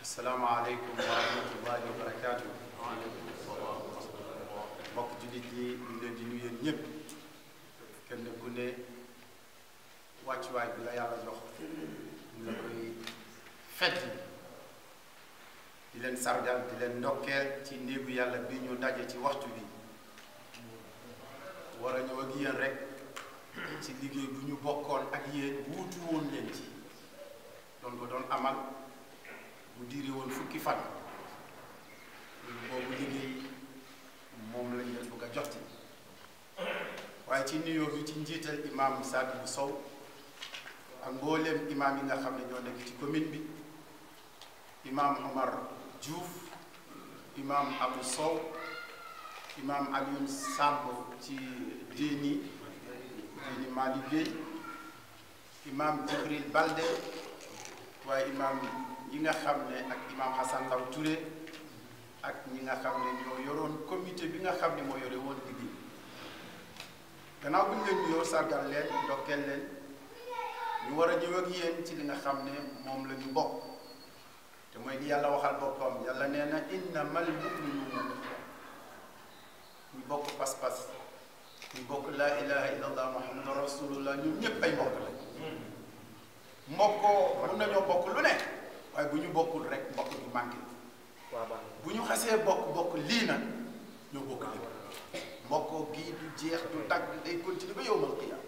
asalaamaaleykum wa rahmatullahi wa barakaatu. mbokk jullit yi ñu leen di nuyu ñëpp kenn ku ne wàccuwaay bi la yàlla jox ñu la koy fedd di leen sargal di leen ndokkeel ci néegu yàlla bi ñu daje ci waxtu bi war a ñëw ak yéen rek ci liggéey bu ñu bokkoon ak yéen wuutu woon leen ci doon ko doon amal mu diire woon fukki fan boobu liggéey moom lañ leen bëgg a jotti waaye ci nuyoo bi ci njiital imam Sadibou Sow ak mbooleem imam yi nga xam ne ñoo nekk ci commune bi imam Omar Diouf imam Abdou Sow imam Alioune Samb ci diini Mali Gueye imam Jibril Balde waaye imam yi nga xam ne ak imam Hassan Ndaw Touré ak ñi nga xam ne ñoo yoroon comité bi nga xam ne moo yore woon liggéey gannaaw bu ñu leen nuyoo sargal leen ndokkeel leen ñu war a ñëw ak yéen ci li nga xam ne moom la ñu bokk te mooy li yàlla waxal boppam yàlla nee na innamal mu'minuuna ñu bokk pas-pas ñu bokk laa ilaha illallah muhammadu rasulullah ñun ñëpp ay mbokk la mbokkoo mën nañoo bokk lu ne waaye bu ñu bokkul rek mbokk du manqué bu ñu xasee bokk lii nag ñoo bokk lépp mbokkoo gii du jeex du tagg day continuer ba yawmal qiyaama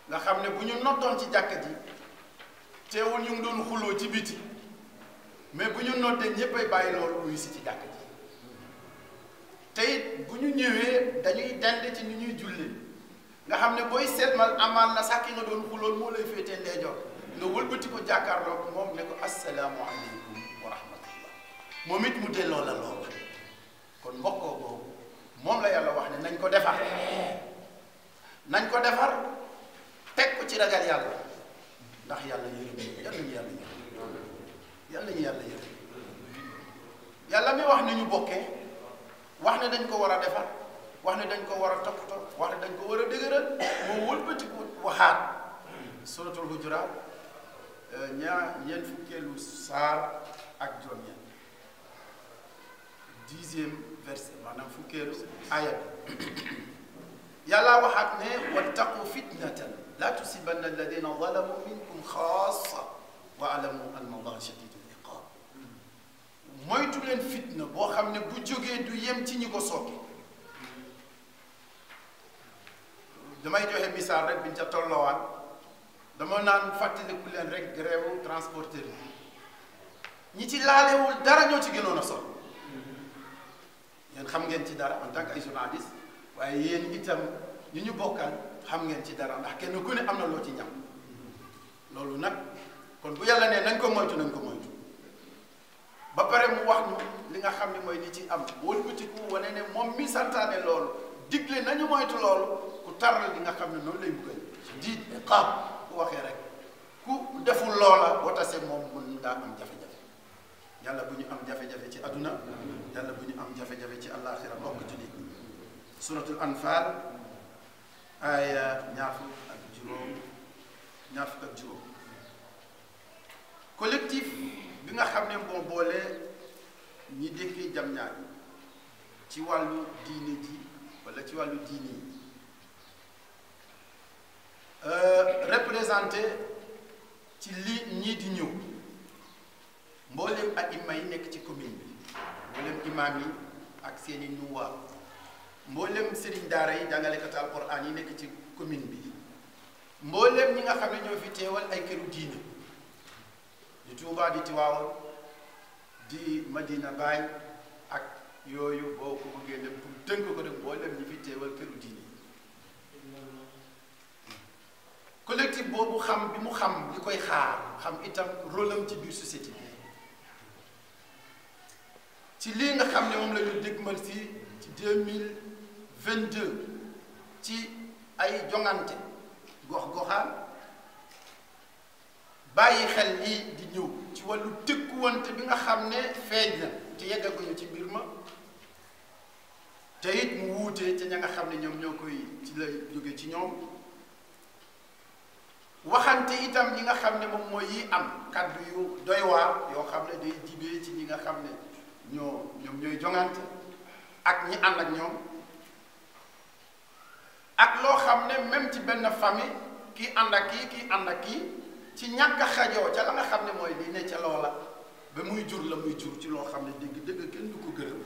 nga xam ne bu ñu noddoon ci jàkka ji teewul ñu ngi doon xuloo ci biti mais bu ñu noddee ñëppay bàyyi loolu wuyu si ci jàkka ji te it bu ñu ñëwee dañuy dend ci ni ñuy jullee nga xam ne booy seetmal amaan na sax ki nga doon xuloon moo lay féetee ndeyjoor nga wëlbati ko jàkkaarloo ko moom ne ko assalaamu aleykum wa rahmatullah moom it mu delloo la loola kon mbokkoo boobu moom la yàlla wax ne nañ ko defar teg ko ci ragal yàlla ndax yàlla yërëm yàlla ñu yàlla yërëm yàlla mi wax ne ñu bokkee wax ne dañ ko war a defar wax ne dañ ko war a toppatoo wax ne dañ ko war a dëgëral moo wëlbati ko waxaat suratul Hujurat ñeent fukkeelu saar ak juróom-ñeent 10e verset maanaam fukkeelu aaya bi yàlla waxaat ne wattaqu fitnatan la tusibanna alladina zalamu minkum xaasa wa alamu anna allaha shadidul iqaab moytu leen fitna boo xam ne bu jógee du yem ci ñi ko sooke damay joxe misaal rek biñ ca tollowaan dama naan fàttaliku leen rek grève transporteur yi ñi ci laalewul dara ñoo ci gënoon a sol yéen xam ngeen ci dara en tant que ay journaliste waaye yéen itam ñu ñu bokkal xam ngeen ci dara ndax kenn ku ne am na loo ci ñam loolu nag kon bu yàlla ne nañ ko moytu ba pare mu wax ñu li nga xam ne mooy li ci am wëlbatiku wane ne moom mi santaane loolu digle nañu moytu loolu ku taral li nga xam ne noonu lay buggal diit iqaab ku waxee rek ku deful loola boo tasee moom mën ngaa am jafe-jafe yàlla bu ñu am jafe-jafe ci aduna yàlla bu ñu am jafe-jafe ci àllaaxira mbokk jullit suratul anfal aaya ñaar fukk ak juróom collectif bi nga xam ne moo boole ñi dëkkee jam ñaar ci wàllu diine ji wala ci wàllu diine yi représenté ci li ñii di ñëw mboolem ak imam yi nekk ci commune bi mboolem imam yi ak seeni nuwaab mboolem sëriñ daara yi jàngalekatu alquran yi nekk ci commune bi mboolem ñi nga xam ne ñoo fi teewal ay këru diine di Tuubaa di Tiwaawan di Madina Baay ak yooyu boo ko bëggee dem pour tënk ko rek mboolem ñi fi teewal këru diine collectif boobu xam bi mu xam li koy xaar xam itam rôle am ci biir société bi ci lii nga xam ne moom la ñu dégmal ci 2022 ci ay jongante gox-goxaan bàyyi xel lii di ñëw ci wàllu tëkkuwante bi nga xam ne feeñ na te yeggaguñu ci mbir ma te it mu wuutee ca ña nga xam ne ñoom ñoo koy ci la jóge ci ñoom waxante itam ñi nga xam ne moom mooy yi am kaddu yu doy waar yoo xam ne day jibee ci ñi nga xam ne ñoom ñooy jongante ak ñi ànd ak ñoom ak loo xam ne même ci benn famille kii ànd ak kii ànd ak kii ci ñàkk a xajoo ca la nga xam ne mooy li ne ca loola ba muy jur la muy jur ci loo xam ne dëgg kenn du ko gërëm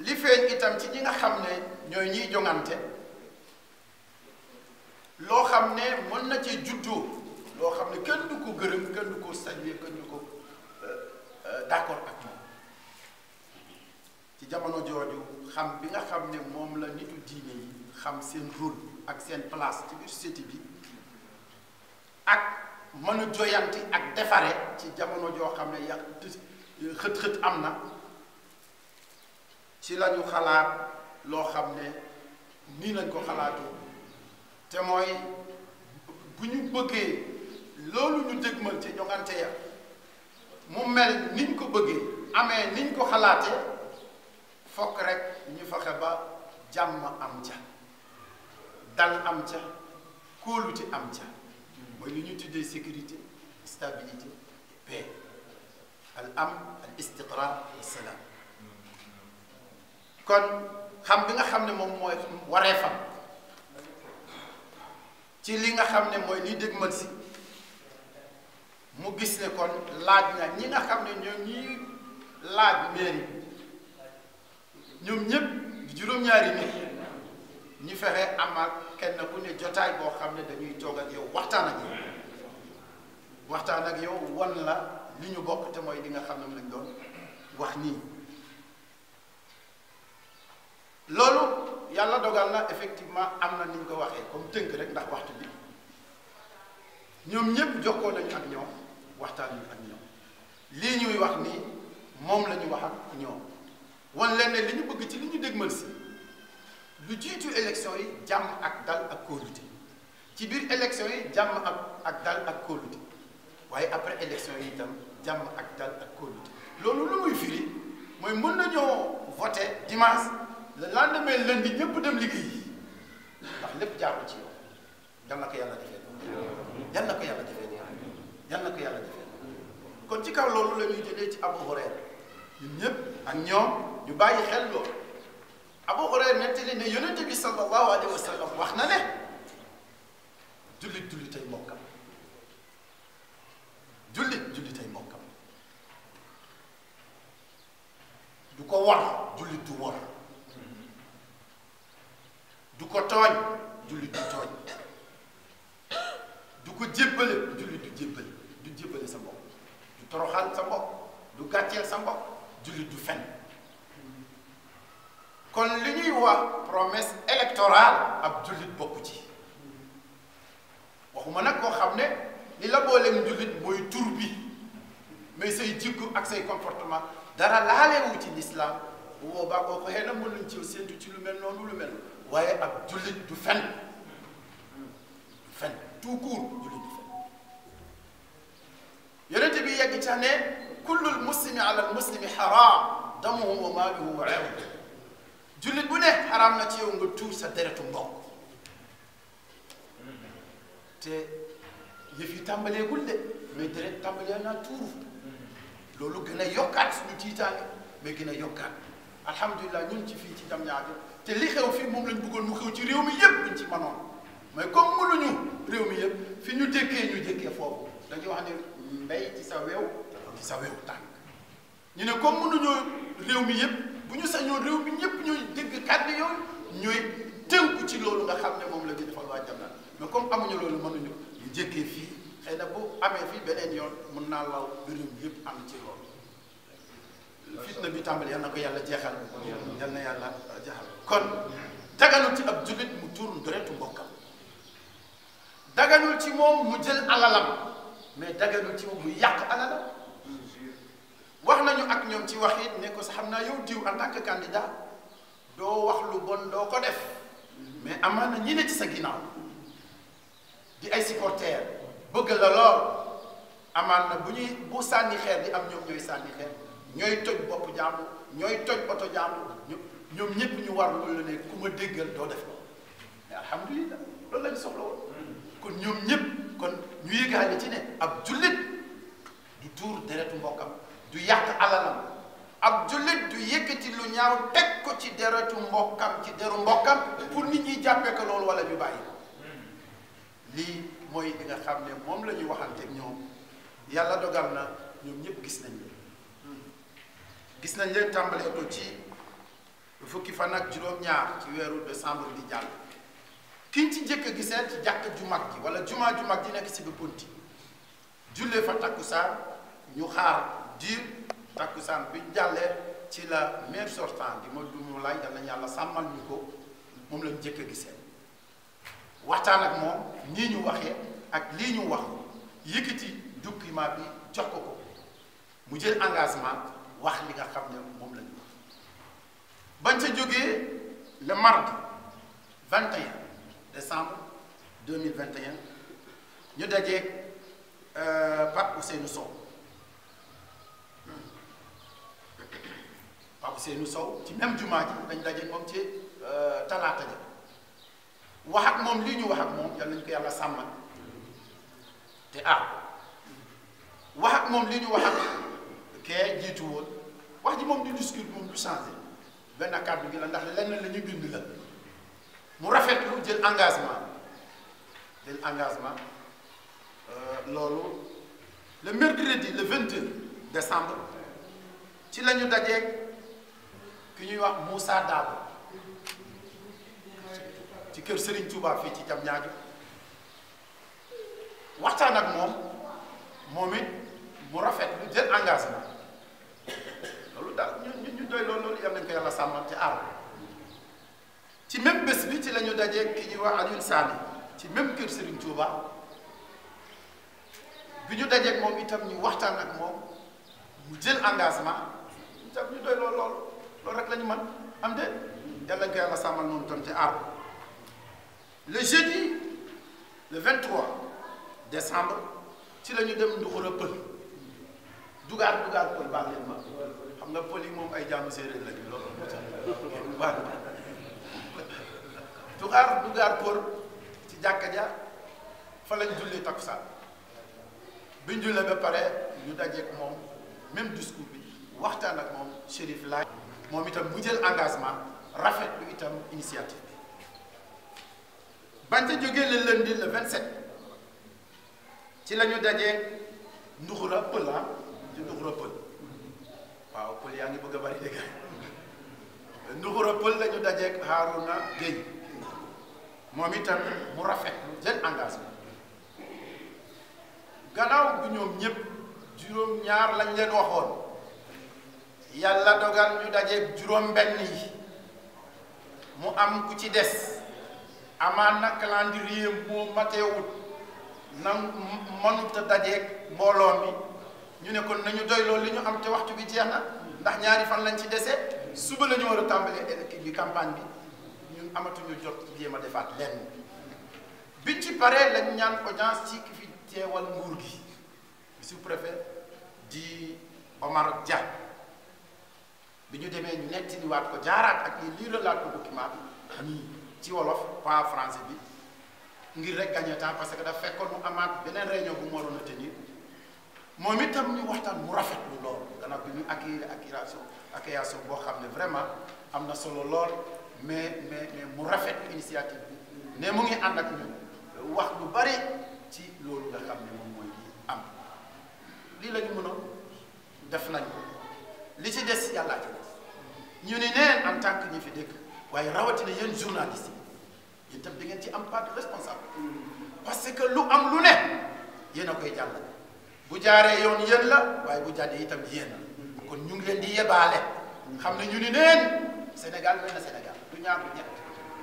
li feeñ itam ci ñi nga xam ne ñooy ñiy jongante loo xam ne mën na ci juddoo loo xam ne kenn du ko gërëm kenn du ko saluer kenn du ko d'accord ak moom ci jamono jooju xam bi nga xam ne moom la nitu diine yi xam seen rôle ak seen place ci biir société bi ak mën a joyanti ak defare ci jamono joo xam ne yàq xët-xët am na ci lañu xalaat loo xam ne nii lañ ko xalaatoo te mooy bu ñu bëggee loolu ñu dégmal ci jongante ya mu mel niñ ko bëggee amee niñ ko xalaatee fokk rek ñu fexe ba jàmm am ca dal am ca kóolute am ca mooy li ñu tuddee sécurité stabilité paix al am al istiqrar wa salaam kon xam bi nga xam ne moom mooy wareefam ci li nga xam ne mooy liy dégmal si mu gis ne kon laaj na ñi nga xam ne ñoom ñi laaj mairie ñoom ñëpp juróom-ñaari nit ñu fexe amal kenn ku ne jotaay boo xam ne dañuy toog ak yow waxtaan ak yow wan la li ñu bokk te mooy li nga xam ne mu lañ doon wax nii loolu yàlla dogal na effectivement am na ni ñu ko waxee comme tënk rek ndax waxtu bi ñoom ñëpp jokkoo nañu ak ñoom waxtaan nañu ak ñoom lii ñuy wax nii moom la ñu wax ak ñoom wan leen ne li ñu bëgg ci li ñu dégmal si lu jiitu élection yi jàmm ak dal ak kóolute ci biir élection yi jàmm ak dal ak kóolute waaye après élection yi itam jàmm ak dal ak kóolute loolu lu muy firi mooy mën nañoo voter dimanche le lendemain lundi ñëpp dem liggéey ndax lépp jaaru ci yow yal na ko yàlla defee yal na ko yàlla defee yal na ko yàlla defee kon ci kaw loolu la ñuy jëlee ci Abu Hurayra ñun ñëpp ak ñoom ñu bàyyi xel loolu Abu Hurayra nettali ne yonente bi sallallahu alayhi wa sallam wax na ne jullitay mbokkam jullitay mbokkam du ko war jullit du war du ko tooñ jullit du tooñ du ko jébbale jullit du jébbale sa mbokk du toroxal sa mbokk du gàcceel sa mbokk jullit du fen kon li ñuy wax promesse électorale ab jullit bokku ci waxuma nag koo xam ne li la booleeg jullit mooy tur bi mais say jikko ak say comportement dara laaleewu ci l'islam bu boobaa koo ko xëy na mën nañ ci séntu ci lu mel noonu lu mel waaye ab jullit du fen tout court jullit du fen yonente bi yegg ca ne kullul muslimi ala al muslimi haram damuhu wa maaluhu wa irduhu jullit bu ne xaraam na ci yow nga tuur sa deretu mbokk te yëf yi tàmbaleegul de mais deret tàmbalee naa tuuru loolu gën a yokkaat suñu tiitaange mais gën a yokkaat alhamdulilah ñun ci fii ci Diamniadio te li xew fii moom lañ bëggoon mu xew ci réew mi yëpp buñ ci mënoon mais comme mënuñu réew mi yëpp fi ñu dékkee foofu dañuy wax ne mbay ci sa weew tànk ñu ne comme mënuñoo réew mi yëpp bu ñu sañoon réew mi ñëpp ñooy dégg kàddu yooyu ñooy tënku ci loolu nga xam ne moom la ñu defal waa Diamniadio mais comme amuñu loolu mënuñu ñu jékkee fii xëy na bu amee fii beneen yoon mën naa law réew mi yëpp am ci loolu fitna bi tàmbali yal na ko yàlla jeexal yal na yàlla jeexal kon daganul ci ab jullit mu tuur deretu mbokkam daganul ci moom mu jël alalam mais daganul ci moom mu yàq alalam wax nañu ak ñoom ci wax it ne ko sax xam naa yow diw en tant que candidat doo wax lu bon doo ko def mais amaan na ñi ne ci sa ginnaaw di ay supporters bëgg la lool amaan na bu sànni xeer di am ñoom ñooy sànni xeer ñooy toj bopp jàmbur ñooy toj oto jàmbur ñoom ñëpp ñu war loolu la ne ku ma déggal doo def ko mais alhamdulilah loolu lañ soxla woon kon ñoom ñëpp kon ñu yëgaale ci ne ab jullit du tuur deretu mbokkam du yàq alalam ab jullit du yëkkati lu ñaaw teg ko ci deretu mbokkam ci deru mbokkam pour nit ñi jàppee ko loolu wala ñu bàyyi lii mooy li nga xam ne moom la ñuy waxanteeg ñoom yàlla dogal na ñoom ñëpp gis nañ leen tàmbalee ko ci fukki fan ak juróom-ñaar ci weeru décembre di jàll kiñ ci njëkk a gisee ci jàkk ju mag ji wala jumaa ju mag ji nekk si bi punti jullee fa takkusaan ñu xaar diir takkusaan bi jàllee ci la maire sortant di Modou Moulay yal nañu yàlla sàmmal ñu ko moom lañ njëkk a gisee waxtaan ak moom nii ñu waxee ak lii ñu wax yëkkati document bi jox ko mu jël engagement wax li nga xam ne moom la ñu wax bañ ca jógee le mardi 21 décembre 2021 ñu dajeeg Pape Ousseynou Sow Pape Ousseynou Sow ci même jumaa ji dañ dajeeg moom ci talaata ja wax ak moom lii ñu wax ak moom yal nañu ko yàlla sàmmal te wax ak moom lii ñu wax ak kee jiitu woon wax ji moom du discours moom du changé benn kàddu gi la ndax lenn la ñu bind la mu rafetlu jël engagement loolu le mercredi le 22 décembre ci la ñu dajeeg ki ñuy wax Moussa Dabo ci kër Serigne Touba fii ci Diamniadio waxtaan ak moom it mu rafetlu jël engagement loolu daal ñu doy loolu yal nañu ko yàlla sàmmal ci aar ci même bés bi ci la ñu dajee ki ñuy wax Alioune Sane ci même kër Serigne Touba bi ñu dajeeg moom itam ñu waxtaan ak moom mu jël engagement itam ñu doy loolu rek la ñu mën am de yal nañu ko yàlla sàmmal noonu itam ci aar le jeudi le 23 décembre ci la ñu dem Nduxura Pël dugaar pël baax leen ma xam nga pël yi moom ay jaamu séeréer la ñu loolu baax dugaar pël ci jàkka ja fa lañ jullee takkusaan biñ jullee ba pare ñu dajeeg moom même discours bi waxtaan ak moom Chérif laaj moom itam mu jël engagement rafet lu itam initiative bi bañ ca jógee le lundi le 27 ci la ñu dajee Nduxura Pël ci Nduxura Pël waaw pël yaa ngi bëgg a bari dégg Nduxura Pël la ñu dajeeg Harouna Gueye moom itam mu rafet jël engagement gannaaw bu ñoom ñëpp juróom-ñaar lañ leen waxoon yàlla dogal ñu dajeeg juróom-benn yi mu am ku ci des amaan na calendrier moo mateewut nan mënut a dajeeg mbooloo mi ñu ne kon nañu doy loolu li ñu am te waxtu bi jeex na ndax ñaari fan lañ ci dese suba la ñu war a tàmbalee kii bi campagne bi ñun amatuñu jot ci jéem a defaat lenn biñ ci paree lañ ñaan audience ci ki fi teewal nguur gi sous-préfet di Omar Dia bi ñu demee ñu nettaliwaat ko jaaraat ak lii liiralaat ko document bi nii ci wolof pas français bi ngir rek gagner temps parce que daf fekkoon mu amaat beneen réunion bu mu waroon a tenir moom itam ñu waxtaan mu rafetlu lool gannaaw bi ñu accueillation boo xam ne vraiment am na solo lool mais mu rafetlu initiative bi ne mu ngi ànd ak ñu wax lu bari ci loolu nga xam ne moom mooy lii am lii la ñu mënoon def nañ ko li ci des yàllaa ci des ñu ni neen en tant que ñi fi dëkk waaye rawatina yéen journalistes yi yéen itam da ngeen ci am part de responsable parce que lu am lu ne yéen a koy jàllale bu jaaree yoon yéen la waaye bu jàddee itam yéen la kon ñu ngi leen di yebaale xam ne ñu ni neen Sénégal mel na Sénégal du ñaar du ñett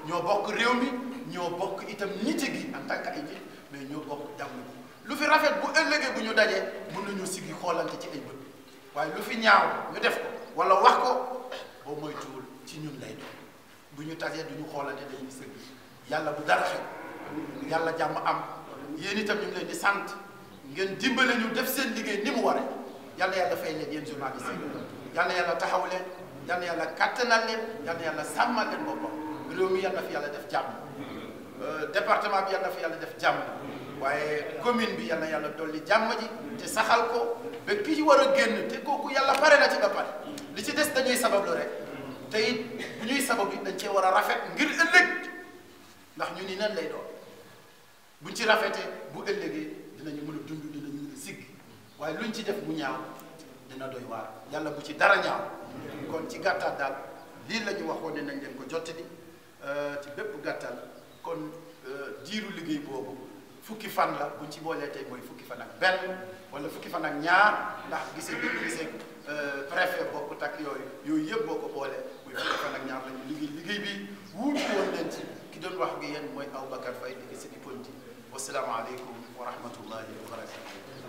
ñoo bokk réew mi ñoo bokk itam nit gi en tant que ay nit mais ñoo bokk jàmm ji lu fi rafet bu ëllëgee bu ñu dajee mën nañoo siggi xoolante ci ay bët waaye lu fi ñaaw ñu def ko wala wax ko boo moytuwul ci ñun lay doon bu ñu tasee du ñu xoolante dañuy sëgg yàlla bu dara xew yàlla jàmm am yéen itam ñu ngi leen di sant ngeen dimbale ñu def seen liggéey ni mu waree yàlla yàlla fay leen yéen journaliste yi yàlla yàlla taxaw leen yàlla yàlla kattanal leen yàlla yàlla sàmmal leen boppam réew mi yàlla fi yàlla def jàmm département bi yàlla na fa yàlla def jàmm waaye commune bi yàlla na yàlla dolli jàmm ji te saxal ko ba ki war a génn te kooku yàlla pare na ci ba pare li ci des dañuy sabablu rek te it bu ñuy sabab it dañ cee war a rafet ngir ëllëg ndax ñu ni nan lay doon buñ ci rafetee bu ëllëgee dinañu mën a dund dinañu mën a sigg waaye luñ ci def mu ñaaw dina doy waar yàlla bu ci dara ñaaw kon ci gàttal daal lii la ñu waxoon ne nañ leen ko jottali ci bépp gàttal kon diiru liggéey boobu fukki fan la buñ ci boolee tey mooy fukki fan ak benn wala fukki fan ak ñaar ndax gisee bi ñu gisee préfet bokk tak yooyu yëpp boo ko boolee muy fukki fan ak ñaar la ñu liggéey bi wuutu woon leen ci ki doon wax gi yéen mooy Aboubacar Faye di gis di ponti wasalaamaaleykum wa rahmatullahi wa barakatuh